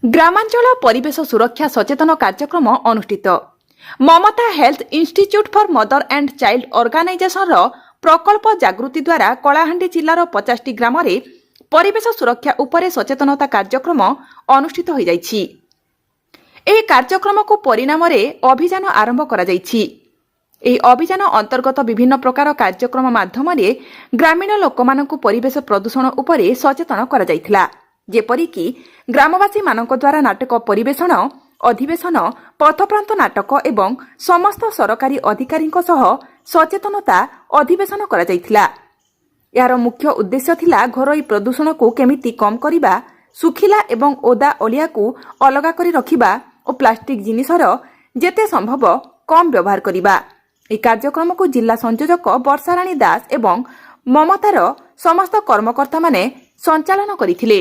ଗ୍ରାମାଞ୍ଚଳ ପରିବେଶ ସୁରକ୍ଷା ସଚେତନ କାର୍ଯ୍ୟକ୍ରମ ଅନୁଷ୍ଠିତ। Mamata health institute for mother and child ଅର୍ଗାନାଇଜେସନର ପ୍ରକଳ୍ପ ଜାଗୃତି ଦ୍ୱାରା କଳାହାଣ୍ଡି ଜିଲ୍ଲାର 50ଟି ଗ୍ରାମରେ ପରିବେଶ ସୁରକ୍ଷା ଉପରେ ସଚେତନତା କାର୍ଯ୍ୟକ୍ରମ ଅନୁଷ୍ଠିତ ହୋଇଯାଇଛି। ଏହି କାର୍ଯ୍ୟକ୍ରମକୁ ପରିଣାମରେ ଅଭିଯାନ ଆରମ୍ଭ କରାଯାଇଛି। ଏହି ଅଭିଯାନ ଅନ୍ତର୍ଗତ ବିଭିନ୍ନ ପ୍ରକାର କାର୍ଯ୍ୟକ୍ରମ ମାଧ୍ୟମରେ ଗ୍ରାମୀଣ ଲୋକମାନଙ୍କୁ ପରିବେଶ ପ୍ରଦୂଷଣ ଉପରେ ସଚେତନ କରାଯାଇଥିଲା। ଯେପରିକି ଗ୍ରାମବାସୀମାନଙ୍କ ଦ୍ୱାରା ନାଟକ ପରିବେଷଣ, ଅଧିବେଶନ, ପଥପ୍ରାନ୍ତ ନାଟକ ଏବଂ ସମସ୍ତ ସରକାରୀ ଅଧିକାରୀଙ୍କ ସହ ସଚେତନତା ଅଧିବେଶନ କରାଯାଇଥିଲା। ଏହାର ମୁଖ୍ୟ ଉଦ୍ଦେଶ୍ୟ ଥିଲା ଘରୋଇ ପ୍ରଦୂଷଣକୁ କେମିତି କମ୍ କରିବା, ଶୁଖିଲା ଏବଂ ଓଦା ଅଳିଆକୁ ଅଲଗା କରି ରଖିବା ଓ ପ୍ଲାଷ୍ଟିକ୍ ଜିନିଷର ଯେତେ ସମ୍ଭବ କମ୍ ବ୍ୟବହାର କରିବା। ଏହି କାର୍ଯ୍ୟକ୍ରମକୁ ଜିଲ୍ଲା ସଂଯୋଜକ ବର୍ଷାରାଣୀ ଦାସ ଏବଂ ମମତାର ସମସ୍ତ କର୍ମକର୍ତ୍ତାମାନେ ସଞ୍ଚାଳନ କରିଥିଲେ।